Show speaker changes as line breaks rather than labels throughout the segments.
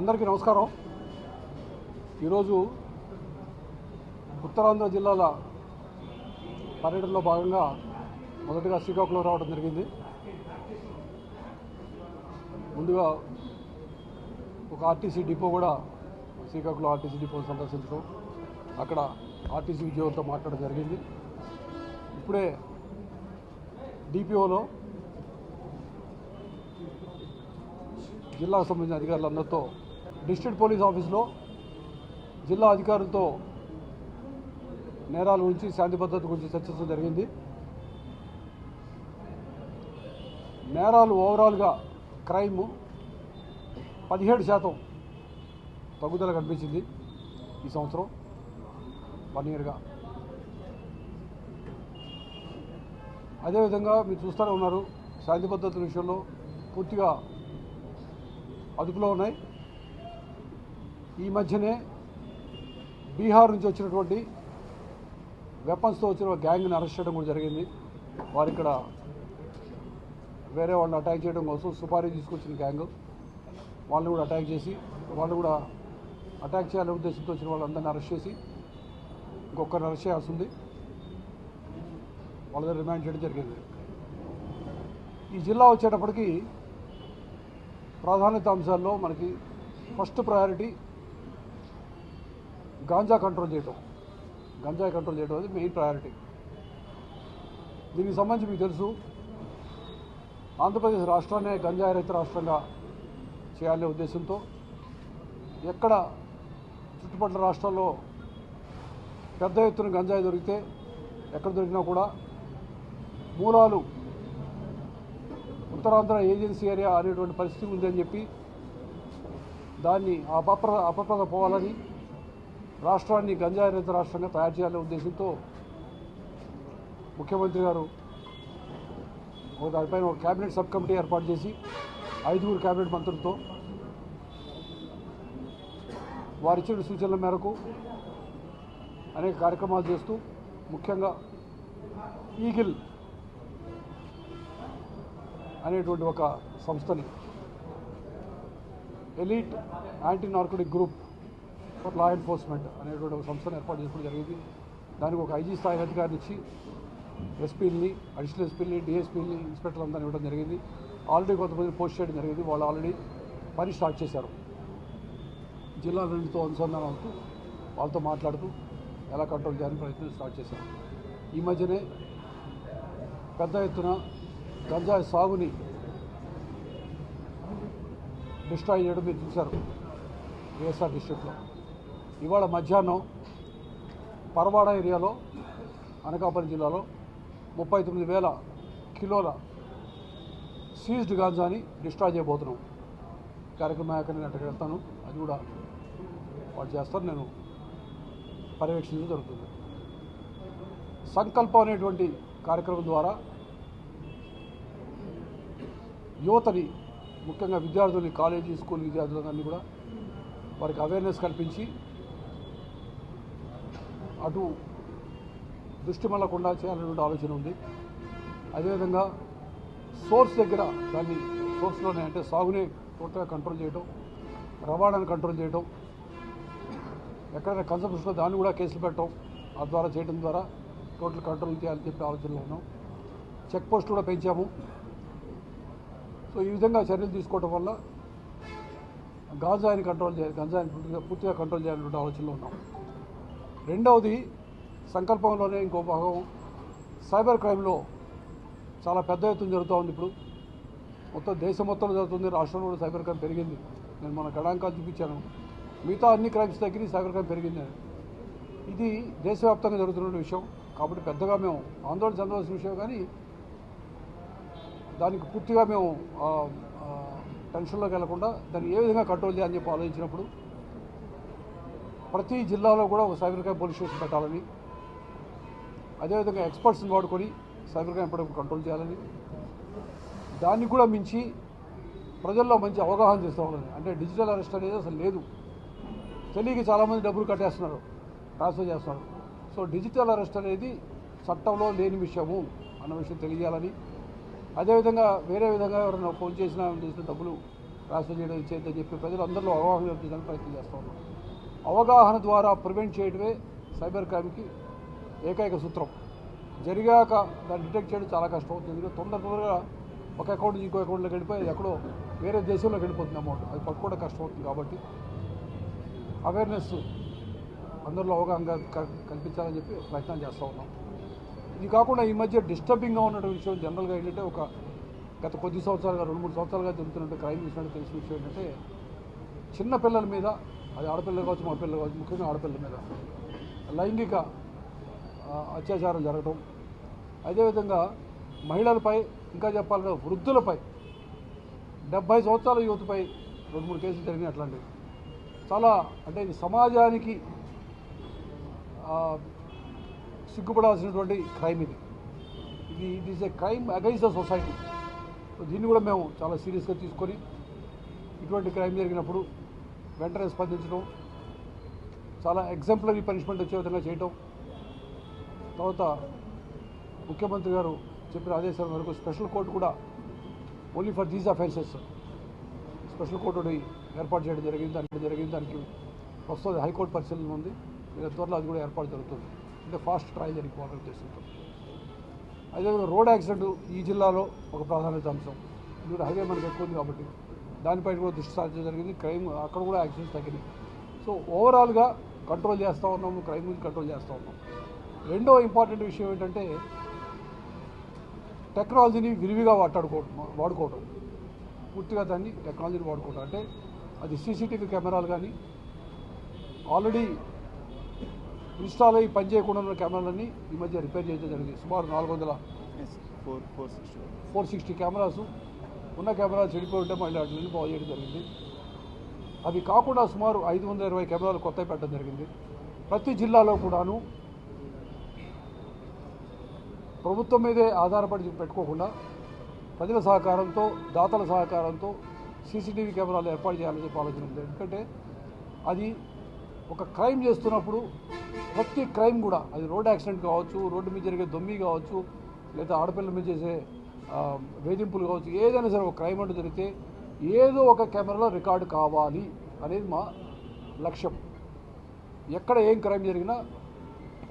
అందరికీ నమస్కారం. ఈరోజు ఉత్తరాంధ్ర జిల్లాల పర్యటనలో భాగంగా మొదటగా శ్రీకాకుళం రావడం జరిగింది. ముందుగా ఒక ఆర్టీసీ డిపో కూడా శ్రీకాకుళం ఆర్టీసీ డిపో సందర్శించడం, అక్కడ ఆర్టీసీ ఉద్యోగులతో మాట్లాడడం జరిగింది. ఇప్పుడే డిపిఓలో జిల్లాకు సంబంధించిన అధికారులందరితో, డిస్ట్రిక్ట్ పోలీస్ ఆఫీసులో జిల్లా అధికారులతో నేరాల గురించి, శాంతి భద్రత గురించి చర్చించడం జరిగింది. నేరాలు ఓవరాల్గా క్రైమ్ 17% తగ్గుదల కనిపించింది ఈ సంవత్సరం 1 ఇయర్గా. అదేవిధంగా మీరు చూస్తూనే ఉన్నారు, శాంతి భద్రతల విషయంలో పూర్తిగా అదుపులో ఉన్నాయి. ఈ మధ్యనే బీహార్ నుంచి వచ్చినటువంటి వెపన్స్తో వచ్చిన గ్యాంగ్ని అరెస్ట్ చేయడం కూడా జరిగింది. వారు ఇక్కడ వేరే వాళ్ళని అటాక్ చేయడం కోసం సుపారీ తీసుకొచ్చిన గ్యాంగ్, వాళ్ళని కూడా అటాక్ చేసి, వాళ్ళు కూడా అటాక్ చేయాలనే ఉద్దేశంతో వచ్చిన వాళ్ళందరినీ అరెస్ట్ చేసి ఇంకొకరిని అరెస్ట్ చేయాల్సి ఉంది. వాళ్ళ దగ్గర రిమాండ్ చేయడం జరిగింది. ఈ జిల్లా వచ్చేటప్పటికి ప్రాధాన్యత అంశాల్లో మనకి ఫస్ట్ ప్రయారిటీ గంజాయి కంట్రోల్ చేయడం అనేది మెయిన్ ప్రయారిటీ. దీనికి సంబంధించి మీకు తెలుసు, ఆంధ్రప్రదేశ్ రాష్ట్రాన్ని గంజాయి రహిత రాష్ట్రంగా చేయాలనే ఉద్దేశంతో ఎక్కడ చుట్టుపక్కల రాష్ట్రాల్లో పెద్ద ఎత్తున గంజాయి దొరికితే, ఎక్కడ దొరికినా కూడా మూలాలు ఉత్తరాంధ్ర ఏజెన్సీ ఏరియా అనేటువంటి పరిస్థితి ఉందని చెప్పి దాన్ని అపప్రద పోవాలని, రాష్ట్రాన్ని గంజాయి రహిత రాష్ట్రంగా తయారు చేయాలనే ఉద్దేశంతో ముఖ్యమంత్రి గారు దానిపైన ఒక క్యాబినెట్ సబ్ కమిటీ ఏర్పాటు చేసి 5 క్యాబినెట్ మంత్రులతో వారిచ్చిన సూచనల మేరకు అనేక కార్యక్రమాలు చేస్తూ, ముఖ్యంగా ఈగిల్ అనేటువంటి ఒక సంస్థని, elite anti narcotic group for law enforcement అనేటువంటి ఒక సంస్థను ఏర్పాటు చేసుకోవడం జరిగింది. దానికి ఒక ఐజీ స్థాయి అధికారిని ఇచ్చి ఎస్పీలని, అడిషనల్ ఎస్పీలని, డిఎస్పీలని, ఇన్స్పెక్టర్లందరినీ ఇవ్వడం జరిగింది. ఆల్రెడీ కొంతమంది పోస్ట్ చేయడం జరిగింది. వాళ్ళు ఆల్రెడీ పని స్టార్ట్ చేశారు. జిల్లాలన్నింటితో అనుసంధానం అవుతూ వాళ్ళతో మాట్లాడుతూ ఎలా కంట్రోల్ చేయాలని ప్రయత్నం స్టార్ట్ చేశారు. ఈ మధ్యనే పెద్ద ఎత్తున గంజాయి సాగుని డిస్ట్రాయ్ చేయడం మీరు చూశారు వైఎస్ఆర్ డిస్ట్రిక్ట్లో. ఇవాళ మధ్యాహ్నం పరవాడ ఏరియాలో, అనకాపల్లి జిల్లాలో 39,000 కిలోల సీజ్డ్ గాంజాని డిస్ట్రాయ్ చేయబోతున్నాం. కార్యక్రమం అయ్యాక నేను అక్కడికి వెళ్తాను, అది కూడా వాళ్ళు చేస్తారు, నేను పర్యవేక్షించడం జరుగుతుంది. సంకల్పం అనేటువంటి కార్యక్రమం ద్వారా యువతని, ముఖ్యంగా విద్యార్థులని, కాలేజీ స్కూల్ విద్యార్థులందరినీ కూడా వారికి అవేర్నెస్ కల్పించి అటు దృష్టి మళ్ళకుండా చేయాలనేటువంటి ఆలోచన ఉంది. అదేవిధంగా సోర్స్ దగ్గర దాన్ని సోర్స్లోనే, అంటే సాగునే టోటల్గా కంట్రోల్ చేయడం, రవాణాను కంట్రోల్ చేయడం, ఎక్కడైనా కన్సంప్షన్లో దాన్ని కూడా కేసులు పెట్టడం, ఆ ద్వారా చేయడం ద్వారా టోటల్ కంట్రోల్ చేయాలని చెప్పి ఆలోచనలో ఉన్నాం. చెక్ పోస్ట్ కూడా పెంచాము. సో ఈ విధంగా చర్యలు తీసుకోవడం వల్ల గంజాయిని పూర్తిగా కంట్రోల్ చేయాలనే ఆలోచనలో ఉన్నాం. రెండవది, సంకల్పంలోనే ఇంకో భాగం సైబర్ క్రైమ్లో చాలా పెద్ద ఎత్తున జరుగుతూ ఉంది. ఇప్పుడు మొత్తం దేశం మొత్తంలో జరుగుతుంది, రాష్ట్రంలో కూడా సైబర్ క్రైమ్ పెరిగింది. నేను మన గణాంకాలు చూపించాను. మిగతా అన్ని క్రైమ్స్ దగ్గర సైబర్ క్రైమ్ పెరిగింది. ఇది దేశవ్యాప్తంగా జరుగుతున్న విషయం కాబట్టి పెద్దగా మేము ఆందోళన చెందవలసిన విషయం, కానీ దానికి పూర్తిగా మేము టెన్షన్లోకి వెళ్లకుండా దాన్ని ఏ విధంగా కంట్రోల్ చేయాలని చెప్పి ఆలోచించినప్పుడు ప్రతి జిల్లాలో కూడా ఒక సైబర్ క్రైమ్ పోలీస్ స్టేషన్ పెట్టాలని, అదేవిధంగా ఎక్స్పర్ట్స్ని వాడుకొని సైబర్ క్రైమ్ ఎప్పటికప్పుడు కంట్రోల్ చేయాలని, దాన్ని కూడా మించి ప్రజల్లో మంచి అవగాహన చేసుకోవాలని. అంటే డిజిటల్ అరెస్ట్ అనేది అసలు లేదు, తెలియక చాలామంది డబ్బులు కట్టేస్తున్నారు, ట్రాన్స్ఫర్ చేస్తున్నారు. సో డిజిటల్ అరెస్ట్ అనేది చట్టంలో లేని విషయము అన్న విషయం తెలియాలని, అదేవిధంగా వేరే విధంగా ఎవరైనా ఫోన్ చేసిన డబ్బులు ట్రాన్స్ఫర్ చేయడం చేయొద్దని చెప్పి ప్రజలందరిలో అవగాహన కల్పించడానికి ప్రయత్నం చేస్తూ ఉన్నాం. అవగాహన ద్వారా ప్రివెంట్ చేయడమే సైబర్ క్రైమ్కి ఏకైక సూత్రం. జరిగాక దాన్ని డిటెక్ట్ చేయడం చాలా కష్టం అవుతుంది. ఎందుకంటే తొందరగా ఒక అకౌంట్ నుంచి ఇంకో అకౌంట్లోకి వెళ్ళిపోయి ఎక్కడో వేరే దేశంలోకి వెళ్ళిపోతుంది అమౌంట్, అది పట్టుకోవడం కష్టం అవుతుంది. కాబట్టి అవేర్నెస్ అందరిలో అవగాహన కల్పించాలని చెప్పి ప్రయత్నం చేస్తూ ఉన్నాం. ఇది కాకుండా ఈ మధ్య డిస్టర్బింగ్గా ఉన్నటువంటి విషయం జనరల్గా ఏంటంటే గత కొద్ది సంవత్సరాలుగా 2-3 సంవత్సరాలుగా జరుగుతున్నట్టు క్రైమ్ విషయాన్ని తెలిసిన విషయం ఏంటంటే చిన్న పిల్లల మీద, అది ఆడపిల్లలు కావచ్చు మగపిల్లలు కావచ్చు, ముఖ్యంగా ఆడపిల్లల మీద లైంగిక అత్యాచారం జరగడం, అదేవిధంగా మహిళలపై, ఇంకా చెప్పాలంటే వృద్ధులపై 70 సంవత్సరాల యువతపై 2-3 కేసులు జరిగినాయి. అట్లాంటివి చాలా, అంటే ఇది సమాజానికి సిగ్గుపడాల్సినటువంటి crime. It is a crime against the society. దీన్ని కూడా మేము చాలా సీరియస్గా తీసుకొని ఇటువంటి క్రైమ్ జరిగినప్పుడు వెంటనే స్పందించడం, చాలా ఎగ్జాంపులరీ పనిష్మెంట్ వచ్చే విధంగా చేయటం, తర్వాత ముఖ్యమంత్రి గారు చెప్పిన ఆదేశాల వరకు స్పెషల్ కోర్టు కూడా only for these offences special court ఏర్పాటు చేయడం జరిగింది. దానికి ప్రస్తుతం హైకోర్టు పరిశీలన ఉంది. త్వరలో అది కూడా ఏర్పాటు జరుగుతుంది. అంటే ఫాస్ట్ ట్రయల్ జరిగిపోవాలని ఉద్దేశంతో. అదేవిధంగా రోడ్ యాక్సిడెంట్ ఈ జిల్లాలో ఒక ప్రాధాన్యత అంశం. ఎందుకంటే హైవే మనకు ఎక్కువ ఉంది కాబట్టి దానిపైన కూడా దృష్టి సారించడం జరిగింది. క్రైమ్ అక్కడ కూడా యాక్సిడెంట్స్ తగ్గినాయి. సో ఓవరాల్గా కంట్రోల్ చేస్తూ ఉన్నాము, క్రైమ్ గురించి కంట్రోల్ చేస్తూ ఉన్నాం. రెండో ఇంపార్టెంట్ విషయం ఏంటంటే టెక్నాలజీని విరివిగా వాడుకోవడం, పూర్తిగా దాన్ని టెక్నాలజీని వాడుకోవడం. అంటే అది సీసీటీవీ కెమెరాలు కానీ, ఆల్రెడీ ఇన్స్టాల్ అయ్యి పనిచేయకుండా ఉన్న కెమెరాలన్నీ ఈ మధ్య రిపేర్ చేయడం జరిగింది. సుమారు 460 కెమెరాస్ ఉన్న కెమెరాలు చెడిపోయి ఉంటే మళ్ళీ వాటిని బాగు చేయడం జరిగింది. అవి కాకుండా సుమారు 520 కెమెరాలు కొత్తవి పెట్టడం జరిగింది. ప్రతి జిల్లాలో కూడాను ప్రభుత్వం మీదే ఆధారపడి పెట్టుకోకుండా ప్రజల సహకారంతో, దాతల సహకారంతో సీసీటీవీ కెమెరాలు ఏర్పాటు చేయాలని చెప్పి ఆలోచన ఉంది. ఎందుకంటే అది ఒక క్రైమ్ చేస్తున్నప్పుడు ప్రతి క్రైమ్ కూడా, అది రోడ్ యాక్సిడెంట్ కావచ్చు, రోడ్డు మీద జరిగే దొమ్మి కావచ్చు, లేదా ఆడపిల్లల మీద చేసే వేధింపులు కావచ్చు, ఏదైనా సరే ఒక క్రైమ్ అంటూ జరిగితే ఏదో ఒక కెమెరాలో రికార్డు కావాలి అనేది మా లక్ష్యం. ఎక్కడ ఏం క్రైమ్ జరిగినా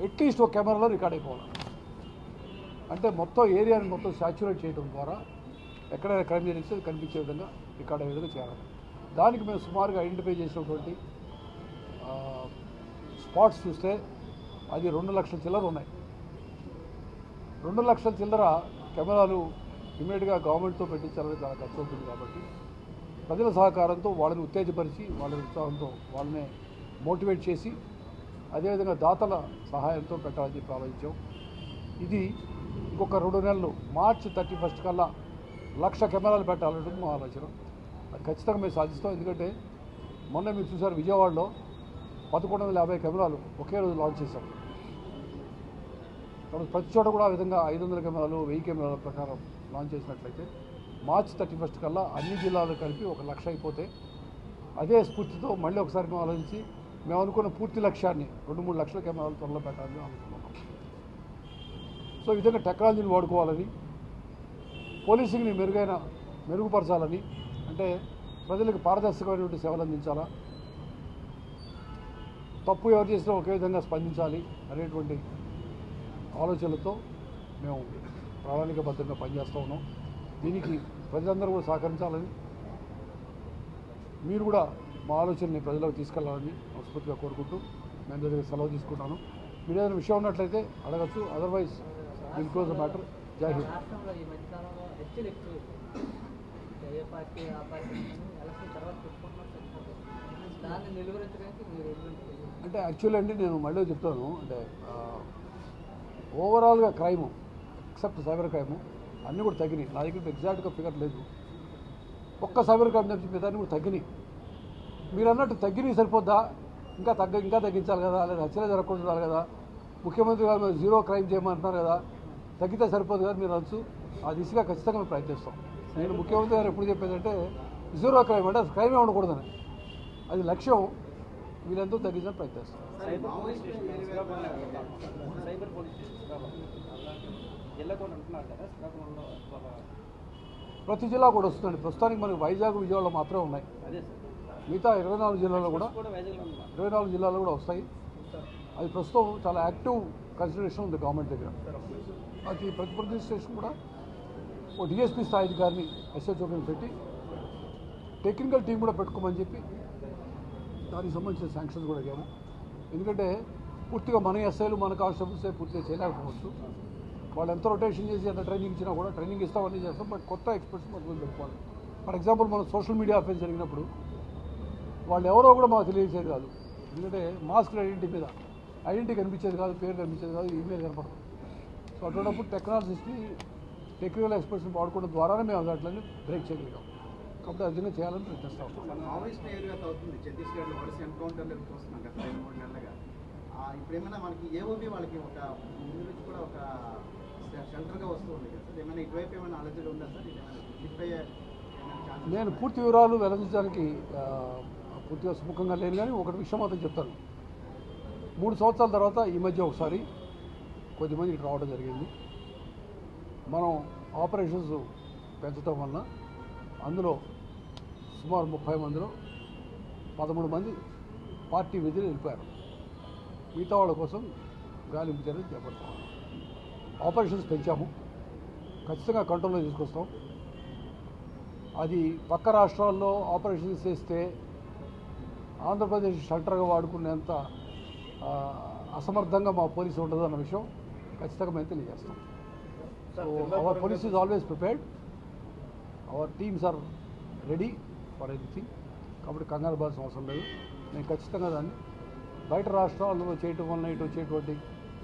అట్లీస్ట్ ఒక కెమెరాలో రికార్డ్ అయిపోవాలి. అంటే మొత్తం ఏరియాని మొత్తం సాచ్యురేట్ చేయడం ద్వారా ఎక్కడైనా క్రైమ్ జరిగితే కనిపించే విధంగా రికార్డ్ అయ్యే విధంగా చేయాలి. దానికి మేము సుమారుగా ఐడెంటిఫై చేసినటువంటి స్పాట్స్ చూస్తే అది 2 లక్షల చిల్లర ఉన్నాయి. 2 లక్షల చిల్లర కెమెరాలు ఇమీడియట్గా గవర్నమెంట్తో పెట్టించాలని చాలా ఖర్చు అవుతుంది. కాబట్టి ప్రజల సహకారంతో వాళ్ళని ఉత్తేజపరిచి, వాళ్ళ ఉత్సాహంతో వాళ్ళని మోటివేట్ చేసి, అదేవిధంగా దాతల సహాయంతో పెట్టాలని చెప్పి ఆలోచించాం. ఇది ఇంకొక 2 నెలలు మార్చి 31 కల్లా 1,00,000 కెమెరాలు పెట్టాలనేది మా ఆలోచన. అది ఖచ్చితంగా మేము సాధిస్తాం. ఎందుకంటే మొన్న మీరు చూసారు, విజయవాడలో 1150 కెమెరాలు ఒకే రోజు లాంచ్ చేశాం. కాబట్టి ప్రతి చోట కూడా ఆ విధంగా 500 కెమెరాలు, 1000 కెమెరాల ప్రకారం లాంచ్ చేసినట్లయితే మార్చి 31 కల్లా అన్ని జిల్లాలు కలిపి 1,00,000 అయిపోతే, అదే స్ఫూర్తితో మళ్ళీ ఒకసారి మేము ఆలోచించి మేము అనుకున్న పూర్తి లక్ష్యాన్ని 2-3 లక్షల కెమెరాలు త్వరలో పెట్టాలని అనుకున్నాం. సో ఈ విధంగా టెక్నాలజీని వాడుకోవాలని, పోలీసింగ్ని మెరుగుపరచాలని, అంటే ప్రజలకు పారదర్శకమైనటువంటి సేవలు అందించాలా, తప్పు ఎవరు చేసినా ఒకే విధంగా స్పందించాలి అనేటువంటి ఆలోచనలతో మేము ప్రణాళికాబద్ధంగా పనిచేస్తూ ఉన్నాం. దీనికి ప్రజలందరూ కూడా సహకరించాలని, మీరు కూడా మా ఆలోచనని ప్రజలకు తీసుకెళ్లాలని మనస్ఫూర్తిగా కోరుకుంటూ నేను దగ్గర సెలవు తీసుకుంటాను. మీరు ఏదైనా విషయం ఉన్నట్లయితే అడగచ్చు, otherwise will close the matter. జై హింద్. అంటే యాక్చువల్లీ అండి, నేను మళ్ళీ చెప్తాను, అంటే ఓవరాల్గా క్రైము ఎక్సెప్ట్ సైబర్ క్రైము అన్నీ కూడా తగ్గినాయి. నా దగ్గర ఎగ్జాక్ట్గా ఫిగర్ లేదు. ఒక్క సైబర్ క్రైమ్ తప్పించి మిగతాన్ని కూడా తగ్గినాయి. మీరు అన్నట్టు తగ్గినాయి సరిపోద్దా? ఇంకా తగ్గించాలి కదా, లేదా హత్యలే జరగకూడదు కదా, ముఖ్యమంత్రి గారు జీరో క్రైమ్ చేయమంటున్నారు కదా, తగ్గితే సరిపోదు కదా మీరు అనొచ్చు. ఆ దిశగా ఖచ్చితంగా మేము ప్రయత్నిస్తాం. నేను ముఖ్యమంత్రి గారు ఎప్పుడు చెప్పేదంటే జీరో క్రైమ్ అంటే క్రైమే ఉండకూడదని, అది లక్ష్యం. వీళ్ళంతా తగ్గించడానికి ప్రయత్నిస్తాం. ప్రతి జిల్లా కూడా వస్తుందండి. ప్రస్తుతానికి మనకి వైజాగ్, విజయవాడలో మాత్రమే ఉన్నాయి. మిగతా 24 జిల్లాల్లో కూడా 24 జిల్లాల్లో కూడా వస్తాయి. అది ప్రస్తుతం చాలా యాక్టివ్ కన్సిడరేషన్ ఉంది గవర్నమెంట్ దగ్గర. అది ప్రతి స్టేషన్ కూడా ఓ డిఎస్పీ స్థాయి అధికారిని ఎస్హెచ్ఓని పెట్టి టెక్నికల్ టీం కూడా పెట్టుకోమని చెప్పి దానికి సంబంధించిన శాంక్షన్స్ కూడా అయ్యాము. ఎందుకంటే పూర్తిగా మన ఎస్ఐలు, మన కానిస్టేబుల్సే పూర్తిగా చేయలేకపోవచ్చు. వాళ్ళు ఎంత రొటేషన్ చేసి ఎంత ట్రైనింగ్ ఇచ్చినా కూడా ట్రైనింగ్ ఇస్తామని చేస్తాం. బట్ కొత్త ఎక్స్పర్ట్స్ మనం పెట్టుకోవాలి. ఫర్ ఎగ్జాంపుల్ మనం సోషల్ మీడియా అఫెన్స్ జరిగినప్పుడు వాళ్ళు ఎవరో కూడా మాకు తెలియజేది కాదు. ఎందుకంటే మాస్క్ ఐడెంటిటీ కనిపించేది కాదు, పేరు కనిపించేది కాదు, ఈమెయిల్ కనపడదు. సో అటువంటిప్పుడు టెక్నికల్ ఎక్స్పర్ట్స్ని వాడుకోవడం ద్వారానే మేము వాటిని బ్రేక్ చేయగలిగాం. కాబట్టి అదిగా చేయాలని ప్రయత్నిస్తాం.
మావోయిస్ట్ ఏరియాగా అవుతుంది ఛత్తీస్గఢ్లో వరుస ఎన్కౌంటర్లు చూస్తున్నాం గత 2-3 నెలలుగా. ఇప్పుడు ఏమైనా మనకి ఏఓబి వాళ్ళకి ఒక ముందు నుంచి కూడా ఒక షెల్టర్గా వస్తూ ఉంది కదా సార్. ఏమైనా ఇటువైపు ఏమైనా ఆలోచన ఉందా సార్? షిఫ్ట్ అయ్యే
నేను పూర్తి వివరాలు వెల్లడించడానికి పూర్తిగా సుముఖంగా లేను. కానీ ఒకటి విషయం మాత్రం చెప్తాను. 3 సంవత్సరాల తర్వాత ఈ మధ్య ఒకసారి కొద్దిమంది ఇటు రావడం జరిగింది. మనం ఆపరేషన్స్ పెంచడం వలన అందులో సుమారు 30 మందిలో 13 మంది పార్టీ విధులు వెళ్ళిపోయారు. మిగతా వాళ్ళ కోసం గాలింపు చర్యలు చేపడతాం. ఆపరేషన్స్ పెంచాము, ఖచ్చితంగా కంట్రోల్లో తీసుకొస్తాం. అది పక్క రాష్ట్రాల్లో ఆపరేషన్స్ చేస్తే ఆంధ్రప్రదేశ్ షెల్టర్గా వాడుకునేంత అసమర్థంగా మా పోలీసు ఉండదు అన్న విషయం ఖచ్చితంగా మేము తెలియజేస్తాం. So our police is always prepared, our teams are ready for anything. కాబట్టి కంగారు పడాల్సిన అవసరం లేదు. నేను ఖచ్చితంగా దాన్ని బయట రాష్ట్రాల్లో చేయటం వల్ల ఇటు వచ్చేటువంటి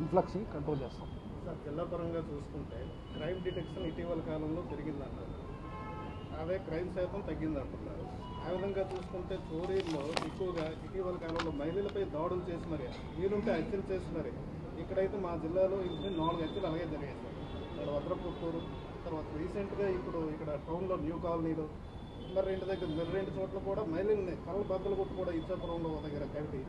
ఇన్ఫ్లక్స్ని కంట్రోల్ చేస్తాం.
సార్, జిల్లా పరంగా చూసుకుంటే క్రైమ్ డిటెక్షన్ ఇటీవల కాలంలో పెరిగిందంటారు, అదే క్రైమ్ శాతం తగ్గిందంటున్నారు. ఆ విధంగా చూసుకుంటే చోరీల్లో ఎక్కువగా ఇటీవల కాలంలో మహిళలపై దాడులు చేసి మరి వీలుంటే హత్యలు చేసి మరి ఇక్కడైతే మా జిల్లాలో ఇన్సిడెంట్ 4 హత్యలు అలాగే జరిగాయి సార్. ఇక్కడ వజ్రపుత్తూరు, తర్వాత రీసెంట్గా ఇప్పుడు ఇక్కడ టౌన్లో న్యూ కాలనీలో మరి 2 చోట్ల కూడా మహిళల్ని తలల బద్దలు కొట్టి కూడా ఇచ్చాపురంలో దగ్గర కవిటి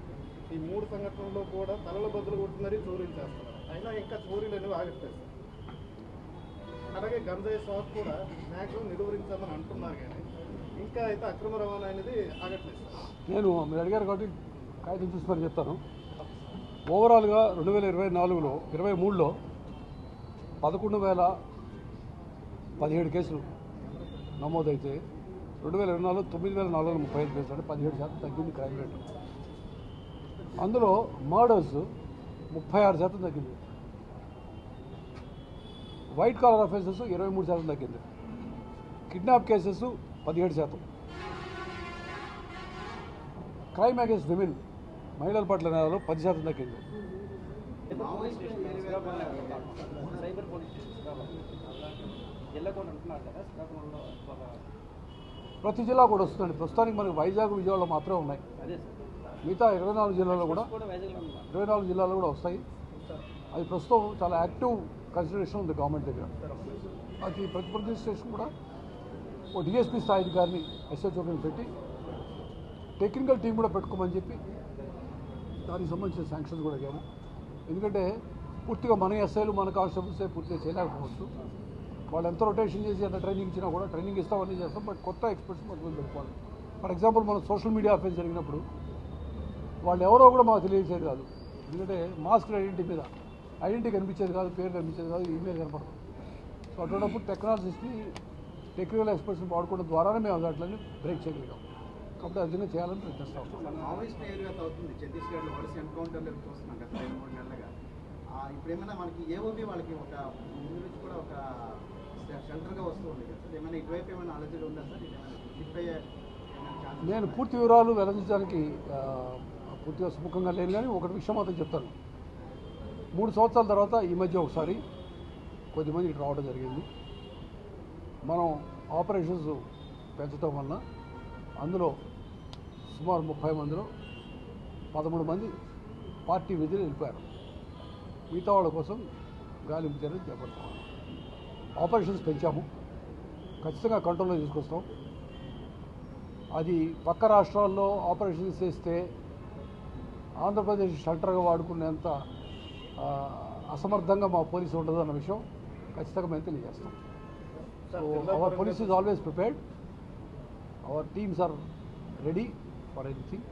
ఈ 3 సంఘటనల్లో కూడా తలల బద్దలు కొట్టి మరీ చోరీలు చేస్తున్నారు. అయినా ఇంకా చోరీలు అనేవి ఆగట్లేదు సార్. అలాగే గంజాయి సాగు కూడా మ్యాక్సిమం నిలువరించామని అంటున్నారు, కానీ ఇంకా అయితే అక్రమ రవాణా అనేది ఆగట్లేదు సార్.
నేను మీరు అడిగారు కాబట్టి కాగితం చూసి మరి చెప్తాను. ఓవరాల్గా 2024లో 23లో 11,017 కేసులు నమోదైతే 2024లో 9,435 కేసులు, అంటే 17% తగ్గింది క్రైమ్ రేటు. అందులో మర్డర్స్ 36% తగ్గింది. వైట్ కాలర్ అఫెన్సెస్ 23% తగ్గింది. Kidnap cases 17%. Crime against women, మహిళల పట్ల నేరాలు 10% తగ్గింది. ప్రతి జిల్లా కూడా వస్తుందండి. ప్రస్తుతానికి మనకి వైజాగ్, విజయవాడలో మాత్రమే ఉన్నాయి. మిగతా 24 జిల్లాల్లో కూడా 24 జిల్లాల్లో కూడా వస్తాయి. అది ప్రస్తుతం చాలా యాక్టివ్ కన్సిడరేషన్ ఉంది గవర్నమెంట్ దగ్గర. అది ప్రతి స్టేషన్ కూడా ఓ డిఎస్పీ స్థాయి అధికారిని ఎస్హెచ్ఓని పెట్టి టెక్నికల్ టీం కూడా పెట్టుకోమని చెప్పి దానికి సంబంధించిన శాంక్షన్స్ కూడా అయ్యాము. ఎందుకంటే పూర్తిగా మన ఎస్ఐలు, మన కానిస్టేబుల్సే పూర్తిగా చేయలేకపోవచ్చు. వాళ్ళు ఎంత రొటేషన్ చేసి ఎంత ట్రైనింగ్ ఇచ్చినా కూడా ట్రైనింగ్ ఇస్తామని చేస్తాం. బట్ కొత్త ఎక్స్పర్ట్స్ మనం పెట్టుకోవాలి. ఫర్ ఎగ్జాంపుల్ మనం సోషల్ మీడియా అఫెన్స్ జరిగినప్పుడు వాళ్ళు ఎవరో కూడా మాకు తెలియజేది కాదు. ఎందుకంటే మాస్క్ ఐడెంటిటీ కనిపించేది కాదు, పేరు కనిపించేది కాదు, ఈమెయిల్ కనపడదు. సో అటువంటిప్పుడు టెక్నికల్ ఎక్స్పర్ట్స్ని వాడుకోవడం ద్వారానే మేము వాటిని బ్రేక్ చేయగలిగాం. కాబట్టి అదిగా చేయాలని ప్రయత్నిస్తాం.
మావోయిస్ట్ ఏరియాగా అవుతుంది ఛత్తీస్గఢ్లో వరుస ఎన్కౌంటర్లు చూస్తున్నాం గత 2-3 నెలలుగా. ఇప్పుడు ఏమైనా మనకి ఏఓబి వాళ్ళకి ఒక ముందు నుంచి కూడా ఒక షెల్టర్గా వస్తూ ఉంది కదా సార్. ఏమైనా ఇటువైపు ఏమైనా ఆలోచన ఉందా సార్? షిఫ్ట్ అయ్యే
నేను పూర్తి వివరాలు వెల్లడించడానికి పూర్తిగా సుముఖంగా లేను. కానీ ఒకటి విషయం మాత్రం చెప్తాను. 3 సంవత్సరాల తర్వాత ఈ మధ్య ఒకసారి కొద్దిమంది ఇటు రావడం జరిగింది. మనం ఆపరేషన్స్ పెంచడం వలన అందులో సుమారు 30 మందిలో 13 మంది పార్టీ విధులు వెళ్ళిపోయారు. మిగతా వాళ్ళ కోసం గాలింపు చర్యలు చేపడతాం. ఆపరేషన్స్ పెంచాము, ఖచ్చితంగా కంట్రోల్లో తీసుకొస్తాం. అది పక్క రాష్ట్రాల్లో ఆపరేషన్స్ చేస్తే ఆంధ్రప్రదేశ్ షెల్టర్గా వాడుకునేంత అసమర్థంగా మా పోలీసు ఉండదు అన్న విషయం ఖచ్చితంగా మేము తెలియజేస్తాం. So our police is always prepared. Our teams are ready for anything.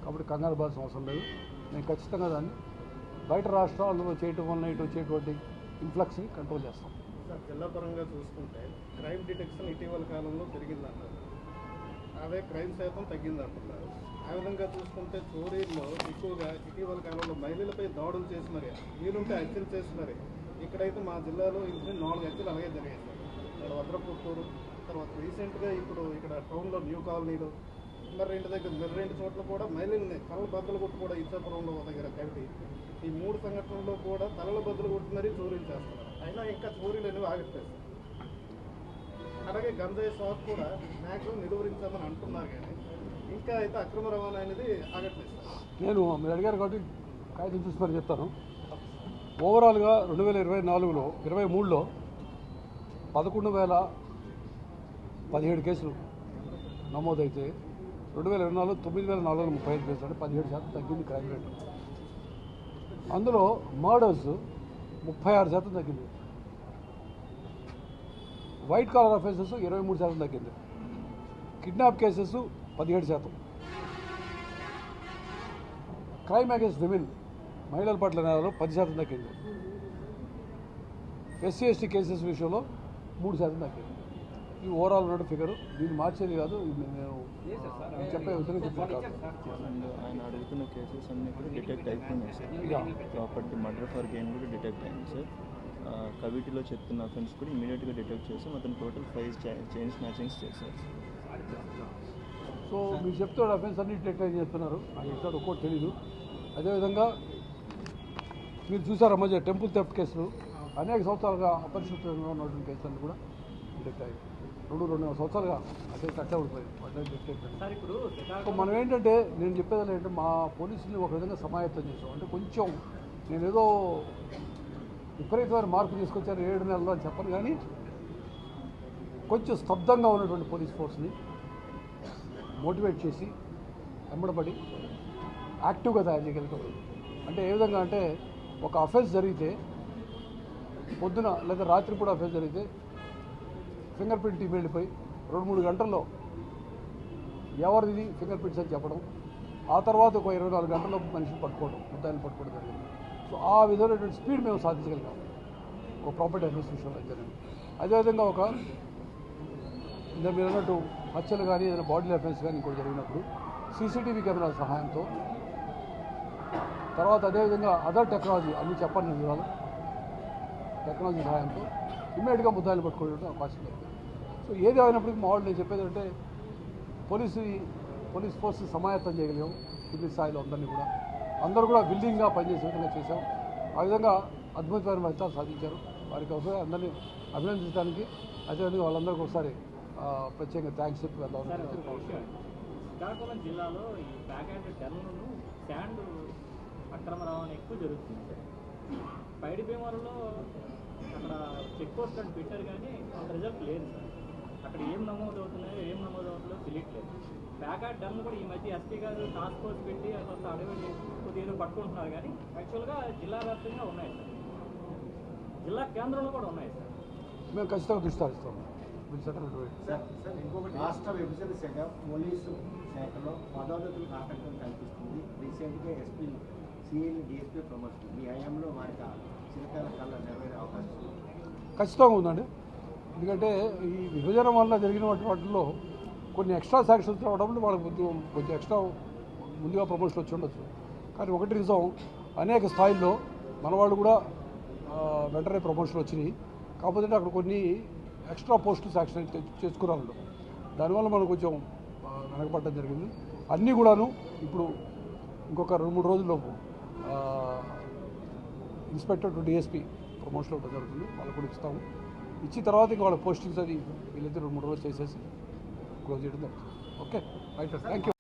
కాబట్టి కంగారు పడాల్సిన అవసరం లేదు. నేను ఖచ్చితంగా దాన్ని బయట రాష్ట్రాల్లో చేయటం వల్ల ఇటు వచ్చేటువంటి ఇన్ఫ్లక్స్ని కంట్రోల్ చేస్తాం.
సార్, జిల్లా పరంగా చూసుకుంటే క్రైమ్ డిటెక్షన్ ఇటీవల కాలంలో పెరిగిందంటారు, అదే క్రైమ్ శాతం తగ్గిందంటున్నారు. ఆ విధంగా చూసుకుంటే చోరీల్లో ఎక్కువగా ఇటీవల కాలంలో మహిళలపై దాడులు చేసి మరి వీలుంటే హత్యలు చేసి మరి ఇక్కడైతే మా జిల్లాలో ఇన్సిడెంట్ 4 హత్యలు అలాగే జరిగాయి సార్. ఇక్కడ వద్రపుత్తూరు, తర్వాత రీసెంట్గా ఇప్పుడు ఇక్కడ టౌన్లో న్యూ కాలనీలో, మరి రెండు చోట్ల కూడా మహిళల్ని తలల బద్దలు కొట్టి కూడా ఇచ్చాపురంలో దగ్గర కవిటి, ఈ 3 సంఘటనల్లో కూడా తలల బద్దలు కొట్టి మరీ చోరీలు చేస్తున్నారు. అయినా ఇంకా చోరీలు అనేవి ఆగట్లేదు. అలాగే గంజాయి షాప్ కూడా మ్యాక్సిమం నిలువరించామని అంటున్నారు, కానీ ఇంకా అయితే అక్రమ రవాణా అనేది ఆగట్లేదు.
నేను మీరు అడిగారు కాబట్టి కాగితం చూసి మరి చెప్తాను. ఓవరాల్గా 2024లో 23లో 11,017 కేసులు నమోదైతే 2024లో 9,435 కేసులు, అంటే 17% తగ్గింది క్రైమ్ రేట్. అందులో మర్డర్స్ 36% తగ్గింది. వైట్ కాలర్ అఫెన్సెస్ 23% తగ్గింది. Kidnap cases 17%. Crime against women, మహిళల పట్ల నేరాలు 10% తగ్గింది. SC/ST కేసెస్ విషయంలో 3% తగ్గింది. ఈ ఓవరాల్ ఉన్న ఫిగర్, దీన్ని మార్చేది కాదు, నేను చెప్పే విధంగా చెప్పేది కాదు.
ఆయన అడుగుతున్న కేసెస్ అన్నీ కూడా డిటెక్ట్ అయిపోయినాయి sir. Property murder for gain కూడా డిటెక్ట్ అయింది సార్. కవిటిలో చెప్తున్న అఫెన్స్ కూడా ఇమీడియట్గా డిటెక్ట్ చేసి మొత్తం టోటల్ 5 చైన్ స్నాచింగ్స్ చేశారు.
సో మీరు చెప్తాడు అఫెన్స్ అన్ని డిటెక్ట్ అని చెప్తున్నారు, నాకు ఎక్కడ ఒక్కటి తెలీదు. అదేవిధంగా మీరు చూసారా మధ్య టెంపుల్ థెఫ్ట్ కేసులు అనేక సంవత్సరాలుగా అపరిశుభ్రంగా ఉన్నటువంటి కేసులన్నీ కూడా డిటెక్ట్ అయ్యాయి. 2-2.5 సంవత్సరాలుగా అదే కట్టే ఉండిపోయింది అట్లా డిటెక్ట్ అయ్యింది. సో మనం ఏంటంటే, నేను చెప్పేది ఏంటంటే, మా పోలీసుని ఒక విధంగా సమాయత్తం చేసాం. అంటే కొంచెం నేనేదో విపరీతమైన మార్పు తీసుకొచ్చాను 7 నెలల్లో అని చెప్పను, కానీ కొంచెం స్తబ్దంగా ఉన్నటువంటి పోలీస్ ఫోర్స్ని మోటివేట్ చేసి వెంబడబడి యాక్టివ్గా తయారు చేయగలుగుతాం. అంటే ఏ విధంగా అంటే, ఒక అఫెన్స్ జరిగితే పొద్దున లేదా రాత్రి కూడా అఫెన్స్ జరిగితే ఫింగర్ ప్రింట్ టీమ్ వెళ్ళిపోయి 2-3 గంటల్లో ఎవరిది ఫింగర్ ప్రింట్స్ అని చెప్పడం, ఆ తర్వాత ఒక 24 గంటల్లో మనిషిని పట్టుకోవడం, ముద్దాయిని పట్టుకోవడం జరిగింది. సో ఆ విధమైనటువంటి స్పీడ్ మేము సాధించగలిగాం ఒక ప్రాపర్టీ అఫెన్స్ విషయంలో జరిగింది. అదేవిధంగా ఒక ఇంకా మీరు అన్నట్టు హత్యలు కానీ ఏదైనా బాడీ అఫెన్స్ కానీ ఇంకోటి జరిగినప్పుడు CCTV కెమెరాల సహాయంతో, తర్వాత అదేవిధంగా అదర్ టెక్నాలజీ అన్నీ చెప్పండి వివరాలు, టెక్నాలజీ సహాయంతో ఇమ్మీడియట్గా ముద్దాయిలు పట్టుకోవడం అవకాశం లేదు. సో ఏది అయినప్పటికీ మా వాళ్ళు నేను చెప్పేది అంటే, పోలీస్ ఫోర్స్ సమాయత్తం చేయగలిగాం కింది స్థాయిలో అందరూ కూడా విల్లింగ్గా పనిచేసే విధంగా చేశాం. ఆ విధంగా అద్భుతమైన ఫలితాలు సాధించారు. వారికి ఒకసారి అందరినీ అభినందించడానికి, అదేవిధంగా వాళ్ళందరికీ ఒకసారి ప్రత్యేకంగా థ్యాంక్స్ చెప్పి వెళ్దాం.
శ్రీకాకుళం జిల్లాలో ఈ బ్యాక్ అండ్ టెర్లను శాండ్ అక్రమ రవాణా ఎక్కువ జరుగుతుంది. పైడి భీమవరంలో అక్కడ చెక్ పోస్ట్ అని పెట్టారు, కానీ అంత రిజల్ట్ లేదు సార్. అక్కడ ఏం నమోదు అవుతున్నాయో ఏం నమోదు అవుతుందో తెలియట్లేదు. బ్యాక్ అండ్ టెర్న్ కూడా ఈ మధ్య SP గారు టాస్క్ ఫోర్స్ పెట్టి కొంత అడవి కొద్దిగా పట్టుకుంటున్నారు, కానీ యాక్చువల్గా జిల్లా వ్యాప్తంగా ఉన్నాయి సార్, జిల్లా కేంద్రంలో కూడా ఉన్నాయి సార్.
మేము ఖచ్చితంగా దృష్టి సారిస్తాము.
సార్ ఇంకొకటి, రాష్ట్ర విభజన శాఖ పోలీసు శాఖలో పదోన్నతులకు ఆటంకం కల్పిస్తుంది. రీసెంట్గా SP, CIలు DSP ప్రమోషన్, మీ హయాంలో వారికి చిరకాల కళ నెరవేరే అవకాశం
ఖచ్చితంగా ఉందండి. ఎందుకంటే ఈ విభజన వల్ల జరిగిన వాటిలో కొన్ని ఎక్స్ట్రా శాంక్షన్స్ రావడం వల్ల వాళ్ళకి కొంచెం ఎక్స్ట్రా ముందుగా ప్రమోషన్ వచ్చి ఉండొచ్చు. కానీ ఒకటి నిజం, అనేక స్థాయిల్లో మన వాళ్ళు కూడా వెంటనే ప్రమోషన్ వచ్చినాయి. కాకపోతే అక్కడ కొన్ని ఎక్స్ట్రా పోస్టులు శాంక్షన్ చేసుకున్నారు. దానివల్ల మనం కొంచెం వెనకపడడం జరిగింది. అన్నీ కూడాను ఇప్పుడు ఇంకొక 2-3 రోజుల్లోపు ఇన్స్పెక్టర్ టు DSP ప్రమోషన్ ఒకటి జరుగుతుంది. వాళ్ళకు కూడా ఇస్తాము. ఇచ్చిన తర్వాత ఇంకా వాళ్ళ పోస్టింగ్స్ అది వీళ్ళైతే 2-3 రోజులు చేసేసి క్లోజ్ చేయడం జరుగుతుంది. Okay, right, thank you.